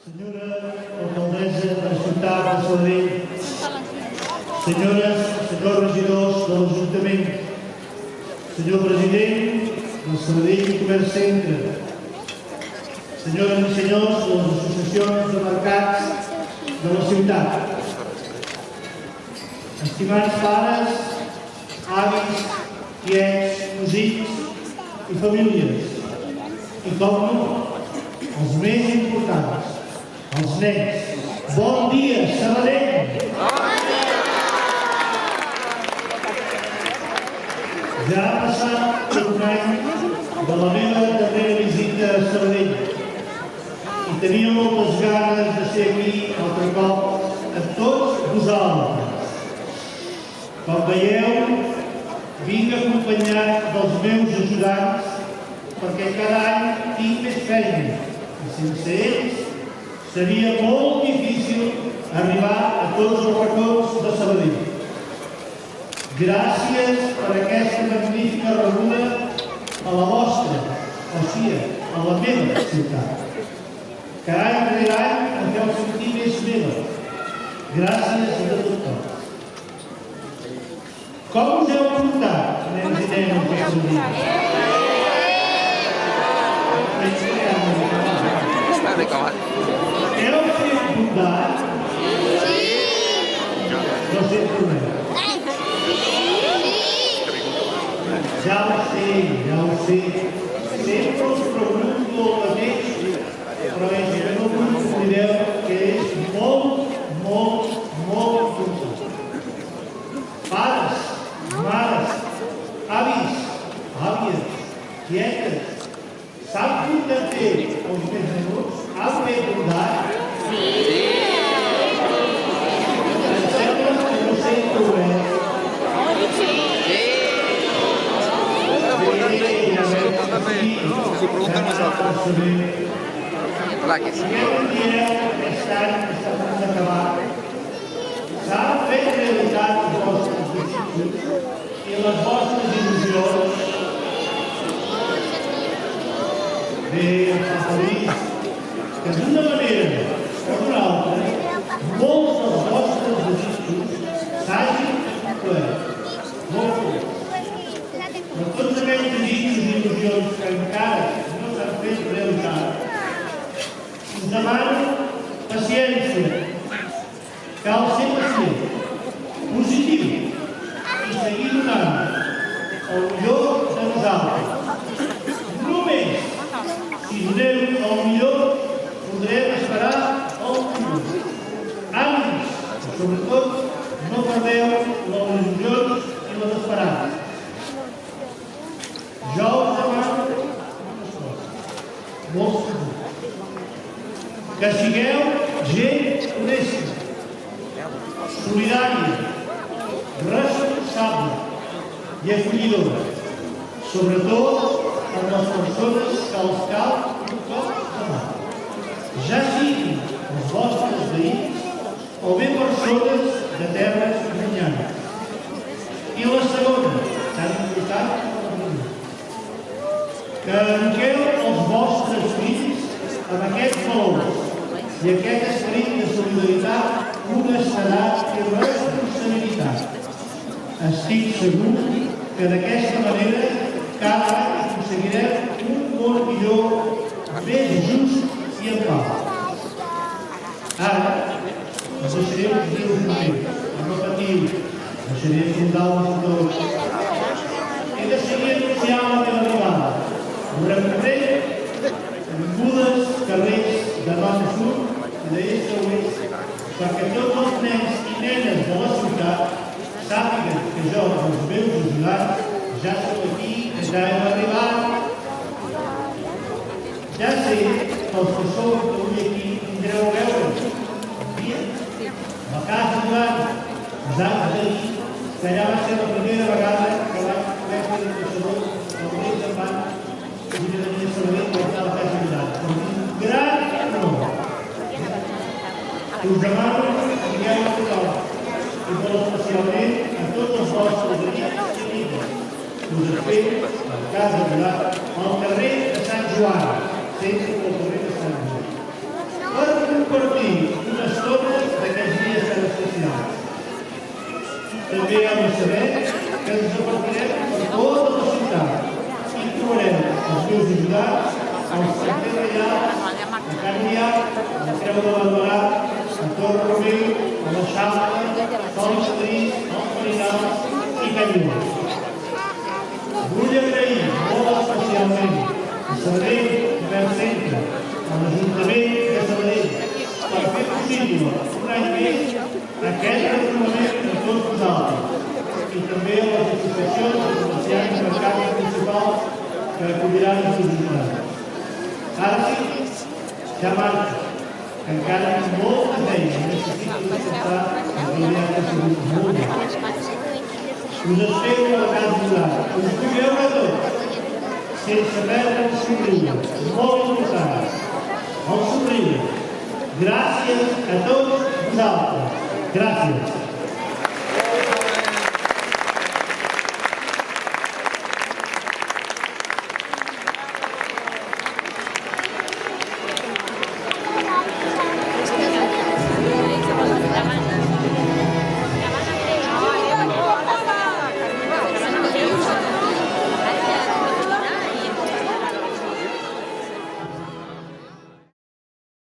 Senyora alcaldessa de la ciutat de Sabadell, senyores i senyors regidors de l'Ajuntament, senyor president del Sabadell Comerç Centre, senyores i senyors de les associacions de mercats de la ciutat, estimats pares, avis, tiets, cosins i famílies, i com no, els més importants, els nens. Bon dia, Sabadell! Bon dia! Ja ha passat un any de la meva darrera visita a Sabadell i tenia moltes ganes de ser aquí altre cop amb tots vosaltres. Com veieu, vinc acompanyat dels meus ajudants perquè cada any tinc més feina i sense ells seria molt difícil arribar a tots els racons de Sabadell. Gràcies per aquesta magnífica rebuda a la vostra, o sigui, a la meva ciutat, que any rere any em feu sentir més meva. Gràcies de tot cor. Com us heu portat, nens i nenes, aquest dia? Heu fet bondat? No sento res. Ja ho sé. Sempre us pregunto el mateix, però és que no us oblideu que és molt important. Pares, mares, avis, àvies, tietes, sap de fer els més menuts? Has fet bondat? Sí! Em sembla que no sento res. S'ho pregunten nosaltres. Clar que sí. Aquest any està a punt d'acabar. S'han fet realitat els vostres desitjos i les vostres il·lusions. Bé, em fa feliç que d'una manera o d'una altra molts dels vostres desitjos s'hagin complert. Molt feliç. Però tots aquells desitjos i il·lusions que encara no s'han fet realitat, us demano paciència. Cal ser pacient, positiu i seguir donant el millor de nosaltres. Només si doneu el millor podrem esperar el futur. Ànims, sobretot no perdeu les il·lusions i les esperances. Jo us demano unes coses, molt senzilles. Que sigueu gent honesta, solidària, responsable i acollidora, sobretot amb les persones que els cal un cop de mà, ja siguin els vostres veïns o bé persones de terres llunyanes. I la segona, tan important com la primera, que eduqueu els vostres fills amb aquests valors i aquest esperit de solidaritat, honestedat i responsabilitat. Estic segur que d'aquesta manera cada any aconseguirem un món millor, més just i en pau. Ara, us deixaré uns dies moments, no patiu, deixaré fundar un futur. He de seguir anunciant la meva arribada. Ho recorreré avingudes, carrers de nord a sud i d'est a oest, perquè tots els nens i nenes de la ciutat sàpiguen que jo, els meus ajudants, ja som aquí, ja hem arribat. Ja sé que els que sou avui aquí tindreu a veure un dia a la casa Duran, us han de dir que allà va ser la primera vegada que vaig poder fer l'ambaixador el mes de maig i de venir a Sabadell per estar a la casa Duran. Per un gran honor. Us demano que digueu a tothom, i molt especialment a tots els vostres amics i amigues, que us espero a la casa Duran, al carrer de Sant Joan, centre del carrer de Sant Joan. compartir una estona d'aquests dies tan especials. També heu de saber que ens repartirem per tota la ciutat i trobarem els meus ajudants, el sector reial, a Can Rià, a Creu de Barberà, a Torre Romeu, a l'Eixample, Sol i Sadrí, als Marinals i Canyons. Vull agrair molt especialment a Sabadell i Can Centre, a l'Ajuntament de Sabadell, per fer possible un any més aquest retrobament de tots vosaltres i també a les associacions de comerciants i mercats municipals que acolliran els visitants. Ara sí, ja marxa, que encara hi ha molta feina i necessito descansar el dia que ha sigut molt bé. Us espero a la casa Duran, us vull veure tots, sense perdre el somriure, molt important, el somriure. Gràcies a tots vosaltres. Gràcies.